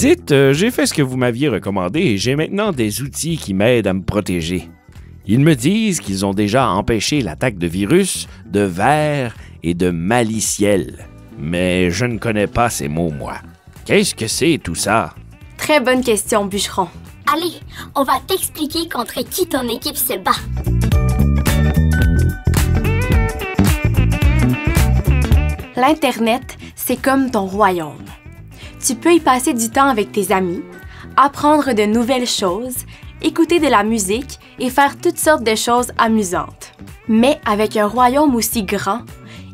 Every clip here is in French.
Dites, j'ai fait ce que vous m'aviez recommandé et j'ai maintenant des outils qui m'aident à me protéger. Ils me disent qu'ils ont déjà empêché l'attaque de virus, de vers et de maliciels. Mais je ne connais pas ces mots, moi. Qu'est-ce que c'est tout ça? Très bonne question, bûcheron. Allez, on va t'expliquer contre qui ton équipe se bat. L'Internet, c'est comme ton royaume. Tu peux y passer du temps avec tes amis, apprendre de nouvelles choses, écouter de la musique et faire toutes sortes de choses amusantes. Mais avec un royaume aussi grand,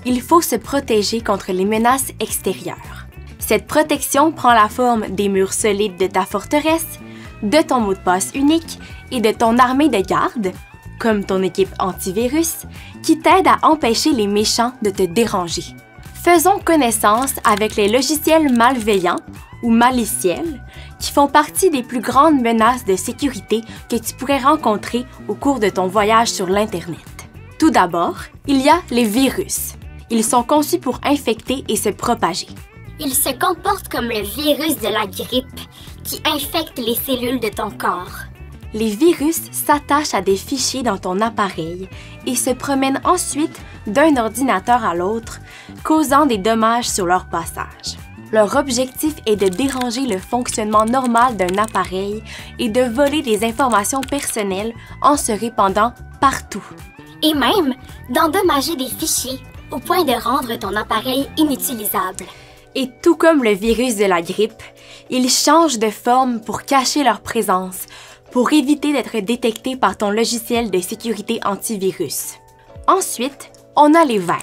il faut se protéger contre les menaces extérieures. Cette protection prend la forme des murs solides de ta forteresse, de ton mot de passe unique et de ton armée de garde, comme ton équipe antivirus, qui t'aide à empêcher les méchants de te déranger. Faisons connaissance avec les logiciels malveillants ou maliciels qui font partie des plus grandes menaces de sécurité que tu pourrais rencontrer au cours de ton voyage sur l'Internet. Tout d'abord, il y a les virus. Ils sont conçus pour infecter et se propager. Ils se comportent comme le virus de la grippe qui infecte les cellules de ton corps. Les virus s'attachent à des fichiers dans ton appareil et se promènent ensuite d'un ordinateur à l'autre, causant des dommages sur leur passage. Leur objectif est de déranger le fonctionnement normal d'un appareil et de voler des informations personnelles en se répandant partout. Et même d'endommager des fichiers au point de rendre ton appareil inutilisable. Et tout comme le virus de la grippe, ils changent de forme pour cacher leur présence, pour éviter d'être détectés par ton logiciel de sécurité antivirus. Ensuite, on a les vers,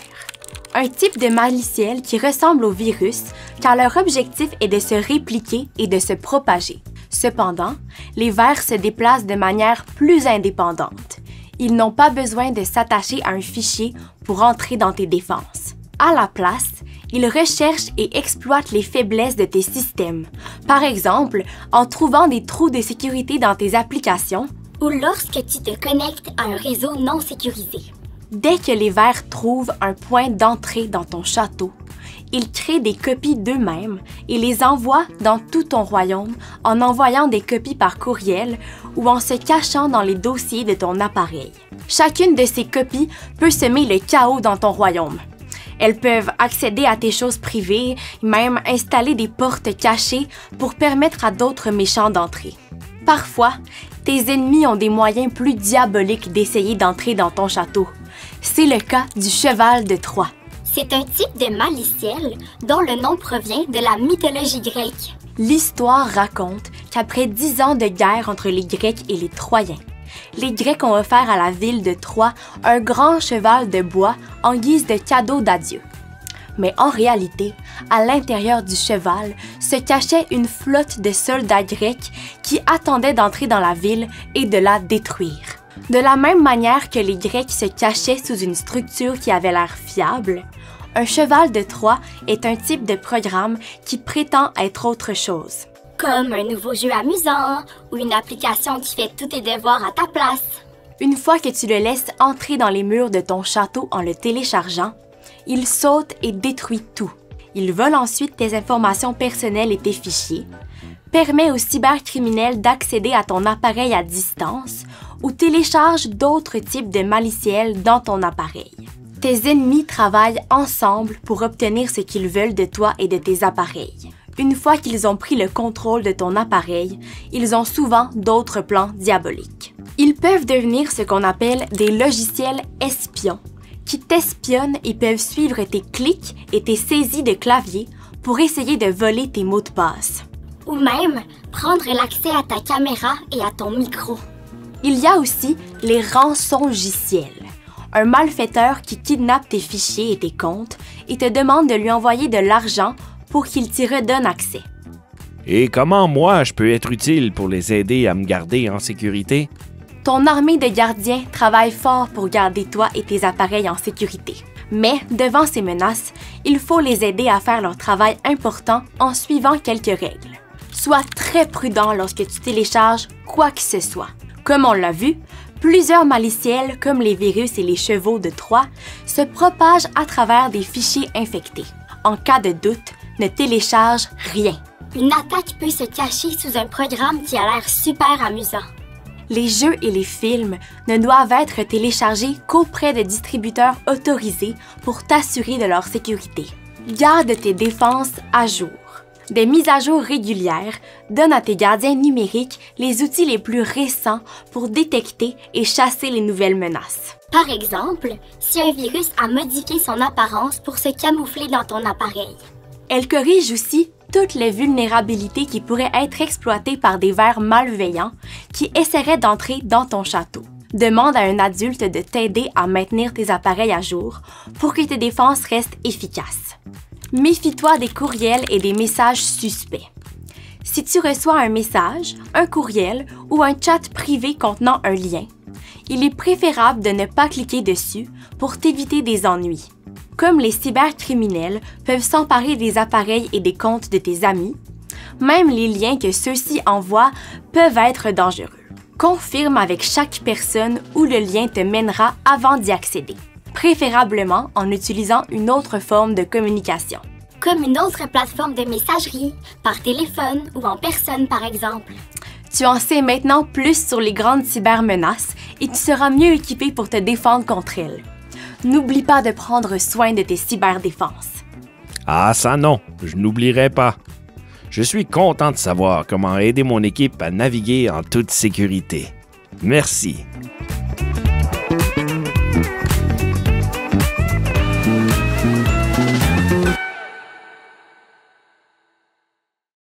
un type de maliciel qui ressemble au virus car leur objectif est de se répliquer et de se propager. Cependant, les vers se déplacent de manière plus indépendante. Ils n'ont pas besoin de s'attacher à un fichier pour entrer dans tes défenses. À la place, ils recherchent et exploitent les faiblesses de tes systèmes, par exemple en trouvant des trous de sécurité dans tes applications ou lorsque tu te connectes à un réseau non sécurisé. Dès que les vers trouvent un point d'entrée dans ton château, ils créent des copies d'eux-mêmes et les envoient dans tout ton royaume en envoyant des copies par courriel ou en se cachant dans les dossiers de ton appareil. Chacune de ces copies peut semer le chaos dans ton royaume. Elles peuvent accéder à tes choses privées, même installer des portes cachées pour permettre à d'autres méchants d'entrer. Parfois, tes ennemis ont des moyens plus diaboliques d'essayer d'entrer dans ton château. C'est le cas du cheval de Troie. C'est un type de maliciel dont le nom provient de la mythologie grecque. L'histoire raconte qu'après 10 ans de guerre entre les Grecs et les Troyens, les Grecs ont offert à la ville de Troie un grand cheval de bois en guise de cadeau d'adieu. Mais en réalité, à l'intérieur du cheval se cachait une flotte de soldats grecs qui attendaient d'entrer dans la ville et de la détruire. De la même manière que les Grecs se cachaient sous une structure qui avait l'air fiable, un cheval de Troie est un type de programme qui prétend être autre chose. Comme un nouveau jeu amusant ou une application qui fait tous tes devoirs à ta place. Une fois que tu le laisses entrer dans les murs de ton château en le téléchargeant, il saute et détruit tout. Il vole ensuite tes informations personnelles et tes fichiers, permet aux cybercriminels d'accéder à ton appareil à distance ou télécharge d'autres types de maliciels dans ton appareil. Tes ennemis travaillent ensemble pour obtenir ce qu'ils veulent de toi et de tes appareils. Une fois qu'ils ont pris le contrôle de ton appareil, ils ont souvent d'autres plans diaboliques. Ils peuvent devenir ce qu'on appelle des logiciels espions, qui t'espionnent et peuvent suivre tes clics et tes saisies de clavier pour essayer de voler tes mots de passe. Ou même prendre l'accès à ta caméra et à ton micro. Il y a aussi les rançongiciels, un malfaiteur qui kidnappe tes fichiers et tes comptes et te demande de lui envoyer de l'argent pour qu'il t'y redonne accès. Et comment moi je peux être utile pour les aider à me garder en sécurité? Ton armée de gardiens travaille fort pour garder toi et tes appareils en sécurité. Mais devant ces menaces, il faut les aider à faire leur travail important en suivant quelques règles. Sois très prudent lorsque tu télécharges quoi que ce soit. Comme on l'a vu, plusieurs maliciels, comme les virus et les chevaux de Troie, se propagent à travers des fichiers infectés. En cas de doute, ne télécharge rien. Une attaque peut se cacher sous un programme qui a l'air super amusant. Les jeux et les films ne doivent être téléchargés qu'auprès de distributeurs autorisés pour t'assurer de leur sécurité. Garde tes défenses à jour. Des mises à jour régulières donnent à tes gardiens numériques les outils les plus récents pour détecter et chasser les nouvelles menaces. Par exemple, si un virus a modifié son apparence pour se camoufler dans ton appareil. Elle corrige aussi toutes les vulnérabilités qui pourraient être exploitées par des vers malveillants qui essaieraient d'entrer dans ton château. Demande à un adulte de t'aider à maintenir tes appareils à jour pour que tes défenses restent efficaces. Méfie-toi des courriels et des messages suspects. Si tu reçois un message, un courriel ou un chat privé contenant un lien, il est préférable de ne pas cliquer dessus pour t'éviter des ennuis. Comme les cybercriminels peuvent s'emparer des appareils et des comptes de tes amis, même les liens que ceux-ci envoient peuvent être dangereux. Confirme avec chaque personne où le lien te mènera avant d'y accéder, préférablement en utilisant une autre forme de communication. Comme une autre plateforme de messagerie, par téléphone ou en personne par exemple. Tu en sais maintenant plus sur les grandes cybermenaces et tu seras mieux équipé pour te défendre contre elles. N'oublie pas de prendre soin de tes cyberdéfenses. Ah ça non, je n'oublierai pas. Je suis content de savoir comment aider mon équipe à naviguer en toute sécurité. Merci.